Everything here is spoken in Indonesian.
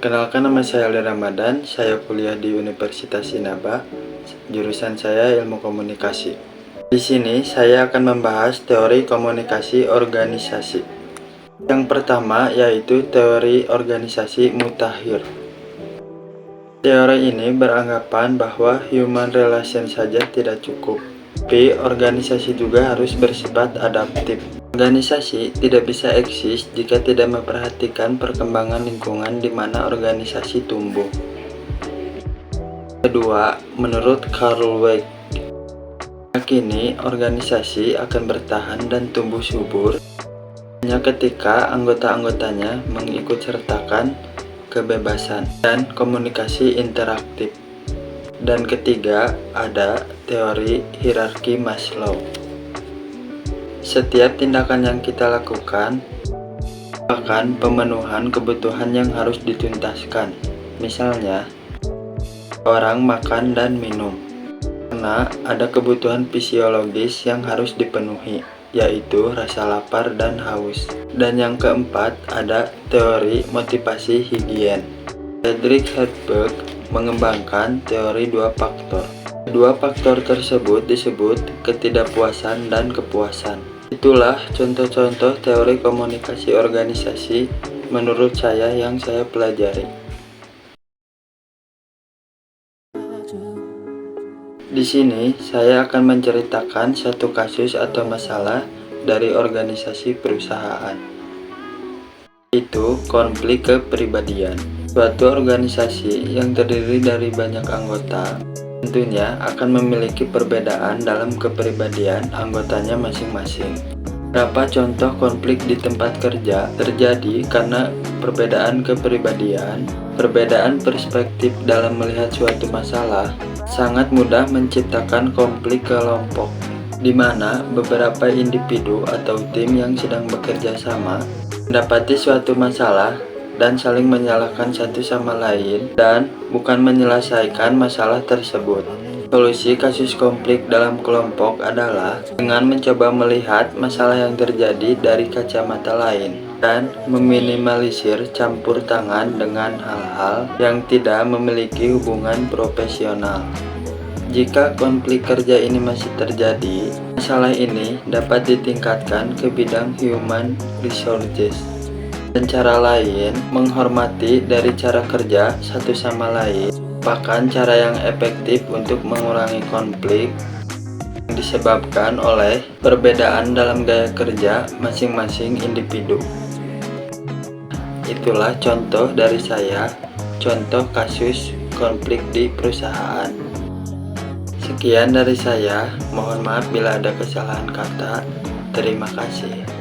Perkenalkan, nama saya Aldi Ramadan, saya kuliah di Universitas Sinaba, jurusan saya Ilmu Komunikasi. Di sini saya akan membahas teori komunikasi organisasi. Yang pertama yaitu teori organisasi mutakhir. Teori ini beranggapan bahwa human relation saja tidak cukup, tapi organisasi juga harus bersifat adaptif. Organisasi tidak bisa eksis jika tidak memperhatikan perkembangan lingkungan di mana organisasi tumbuh. Kedua, menurut Carl Weick, kini organisasi akan bertahan dan tumbuh subur hanya ketika anggota-anggotanya mengikutsertakan kebebasan dan komunikasi interaktif. Dan ketiga, ada teori hierarki Maslow. Setiap tindakan yang kita lakukan akan pemenuhan kebutuhan yang harus dituntaskan. Misalnya, orang makan dan minum karena ada kebutuhan fisiologis yang harus dipenuhi, yaitu rasa lapar dan haus. Dan yang keempat, ada teori motivasi higien. Friedrich Herzberg mengembangkan teori dua faktor. Dua faktor tersebut disebut ketidakpuasan dan kepuasan. Itulah contoh-contoh teori komunikasi organisasi menurut saya yang saya pelajari. Di sini saya akan menceritakan satu kasus atau masalah dari organisasi perusahaan, yaitu konflik kepribadian. Suatu organisasi yang terdiri dari banyak anggota tentunya akan memiliki perbedaan dalam kepribadian anggotanya masing-masing. Beberapa contoh konflik di tempat kerja terjadi karena perbedaan kepribadian, perbedaan perspektif dalam melihat suatu masalah, sangat mudah menciptakan konflik kelompok, di mana beberapa individu atau tim yang sedang bekerja sama mendapati suatu masalah dan saling menyalahkan satu sama lain dan bukan menyelesaikan masalah tersebut. Solusi kasus konflik dalam kelompok adalah dengan mencoba melihat masalah yang terjadi dari kacamata lain dan meminimalisir campur tangan dengan hal-hal yang tidak memiliki hubungan profesional. Jika konflik kerja ini masih terjadi, masalah ini dapat ditingkatkan ke bidang human resources. Dan cara lain, menghormati dari cara kerja satu sama lain, merupakan cara yang efektif untuk mengurangi konflik yang disebabkan oleh perbedaan dalam gaya kerja masing-masing individu. Itulah contoh dari saya, contoh kasus konflik di perusahaan. Sekian dari saya, mohon maaf bila ada kesalahan kata. Terima kasih.